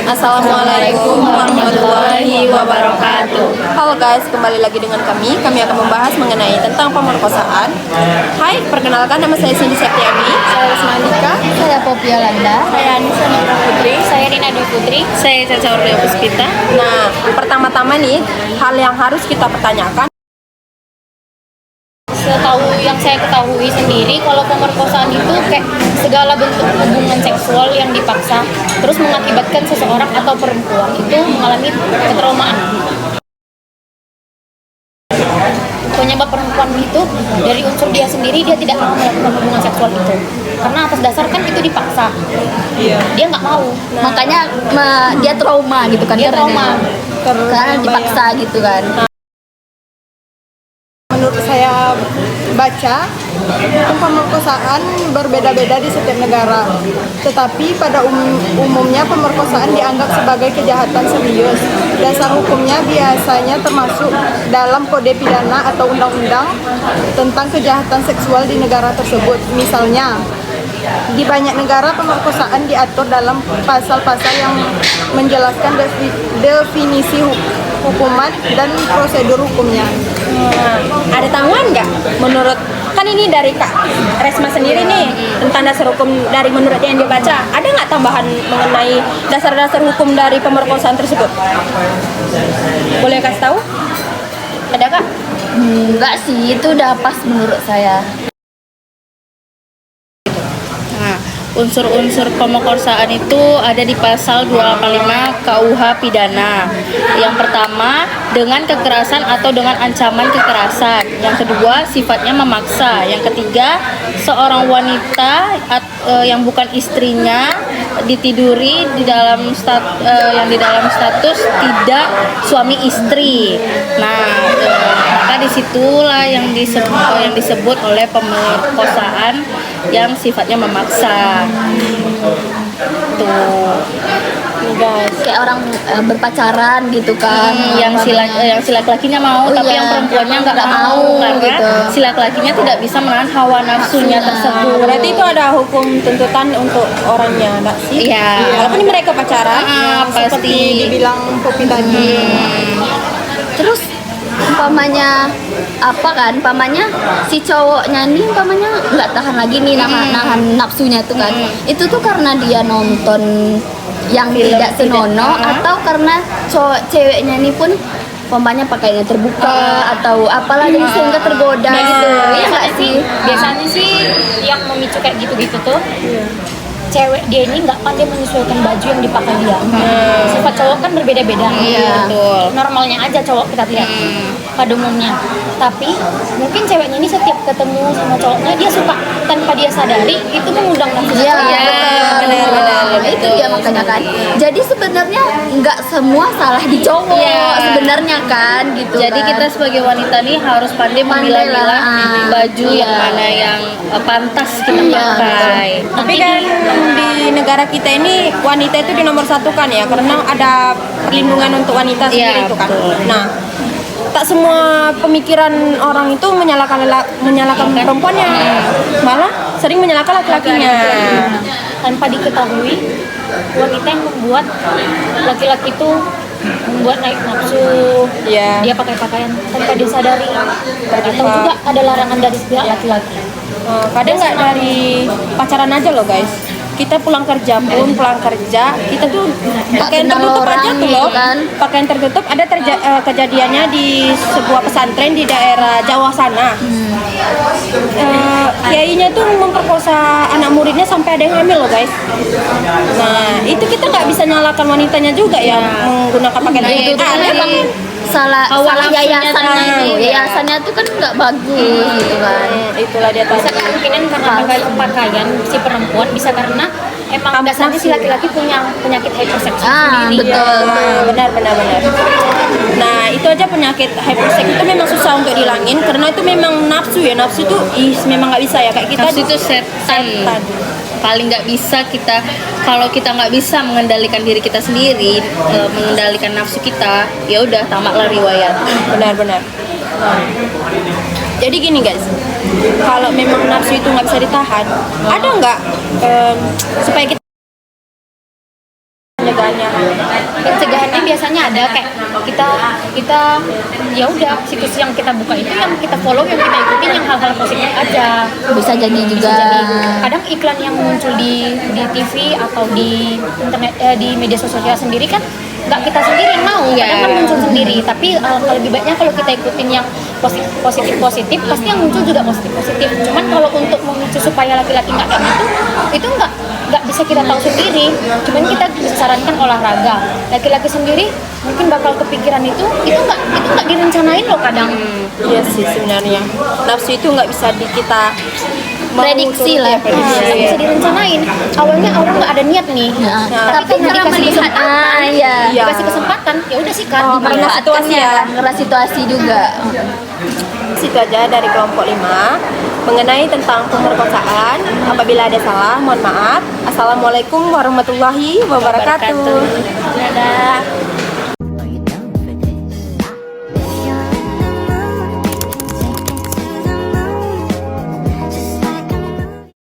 Assalamualaikum warahmatullahi wabarakatuh. Halo guys, kembali lagi dengan kami. Kami akan membahas mengenai tentang pemerkosaan. Hai, perkenalkan nama saya Cindy Septiani. Saya Resmandika. Saya Poppy Yolanda. Saya Anissa Nora Putri. Saya Rina Dwi Putri. Saya Caca Urlia Puspita. Nah, pertama-tama nih, hal yang harus kita pertanyakan. Setahu yang saya ketahui sendiri, kalau pemerkosaan itu kayak segala bentuk hubungan seksual yang dipaksa, terus mengakibatkan seseorang atau perempuan itu mengalami ketraumaan. Penyebab perempuan itu dari unsur dia sendiri, dia tidak mau melakukan hubungan seksual itu karena atas dasar kan itu dipaksa. Dia nggak mau. Makanya dia trauma gitu kan? Dia trauma karena dipaksa gitu kan. Menurut saya baca, pemerkosaan berbeda-beda di setiap negara. Tetapi pada umumnya pemerkosaan dianggap sebagai kejahatan serius. Dasar hukumnya biasanya termasuk dalam kode pidana atau undang-undang tentang kejahatan seksual di negara tersebut. Misalnya, di banyak negara pemerkosaan diatur dalam pasal-pasal yang menjelaskan definisi hukuman dan prosedur hukumnya. Ada tambahan nggak? Menurut kan ini dari Kak Resma sendiri nih tentang dasar hukum dari menurut yang dia baca. Ada nggak tambahan mengenai dasar-dasar hukum dari pemerkosaan tersebut? Boleh kasih tahu? Ada Kak? Enggak sih, itu udah pas menurut saya. Unsur-unsur pemerkosaan itu ada di pasal 285 KUH pidana. Yang pertama, dengan kekerasan atau dengan ancaman kekerasan. Yang kedua, sifatnya memaksa. Yang ketiga, seorang wanita yang bukan istrinya ditiduri di dalam status tidak suami istri. Nah, maka disitulah yang disebut oleh pemerkosaan yang sifatnya memaksa. Tuh, Guys, kayak orang berpacaran gitu kan. yang si laki-lakinya mau, tapi yang perempuannya nggak mau karena gitu. si laki-lakinya tidak bisa menahan hawa nafsunya tersebut. Berarti itu ada hukum tuntutan untuk orangnya, enggak sih? Iya. Kalau ini mereka pacaran, Pasti. Seperti dibilang Poppy tadi. Terus umpamanya si cowoknya nih nggak tahan lagi nih nahan nafsunya tuh kan. Itu tuh karena dia nonton yang tidak senonoh atau karena ceweknya nih pun umpamanya pakainya terbuka atau apalah jadi sehingga tergoda gitu. Iya nggak sih? Biasanya sih yang memicu kayak gitu-gitu tuh cewek dia ini nggak pandai menyesuaikan baju yang dipakai dia. Sifat cowok kan berbeda-beda. Betul. Normalnya aja cowok kita lihat pada umumnya. Tapi mungkin ceweknya ini setiap ketemu sama cowoknya dia suka tanpa dia sadari itu mengundang nafsu. Iya, benar. Itu dia makanya kan. Jadi sebenarnya nggak semua salah di cowok sebenarnya kan gitu. Jadi kan. kita sebagai wanita nih harus pandai memilah-milah baju yang mana yang pantas kita pakai. Tapi kan di negara kita ini wanita itu di nomor satu kan ya, karena ada perlindungan untuk wanita sendiri itu kan. Betul. Nah, tak semua pemikiran orang itu menyalahkan perempuannya, malah sering menyalahkan laki-lakinya. Tanpa diketahui wanita yang membuat laki-laki itu membuat naik nafsu. Iya. Dia pakai pakaian tanpa disadari. Atau juga ada larangan dari pihak laki-laki. Kadang nggak dari pacaran aja loh guys. Kita pulang kerja kita tuh pakaian kenal tertutup orang aja tuh gitu loh. kan. Pakaian tertutup ada kejadiannya di sebuah pesantren di daerah Jawa sana. Kiainya tuh memperkosa anak muridnya sampai ada yang hamil loh guys. Nah itu kita nggak bisa nyalakan wanitanya juga yang menggunakan pakaian tertutup. Memang salah yayasannya tuh kan nggak bagus gitu kan. Itulah dia Bisa tadi. kemungkinan karena pakaian si perempuan, bisa karena emang dasarnya si laki-laki punya penyakit hyperseksual sendiri. Betul. Benar. Nah itu aja penyakit hyperseks itu memang susah untuk dihilangin karena itu memang nafsu ya, nafsu itu memang nggak bisa ya kayak kita Nafsu itu setan. Paling nggak bisa kita, kalau kita nggak bisa mengendalikan diri kita sendiri, mengendalikan nafsu kita, ya udah tamatlah riwayat. benar. Jadi gini guys, kalau memang nafsu itu nggak bisa ditahan, ada nggak supaya kita pencegahannya? Pencegahannya biasanya ada kayak kita ya udah situs yang kita buka itu yang kita follow, yang kita ikutin yang hal-hal positif aja. Bisa jadi juga. Jadi kadang iklan yang muncul di TV atau di internet di media sosial kita sendiri kan nggak kita sendiri yang mau, kadang kan muncul sendiri. Tapi alangkah lebih baiknya kalau kita ikutin yang positif pasti yang muncul juga positif. Cuman kalau untuk memicu supaya laki-laki nggak kayak gitu, itu nggak bisa kita tahu sendiri. Cuman kita bisa sarankan olahraga. Laki-laki sendiri mungkin bakal kepikiran itu nggak direncanain loh kadang. Iya sih sebenarnya. Nafsu itu nggak bisa kita Prediksi lah. Nggak bisa direncanain. Awalnya orang nggak ada niat nih, tapi karena dikasih kesempatan, iya. dikasih kesempatan, ya udah sikat. karena situasi ya. Karena situasi juga. Situ aja dari kelompok 5 mengenai tentang pemerkosaan. Apabila ada salah, mohon maaf. Assalamualaikum warahmatullahi wabarakatuh. Dadah.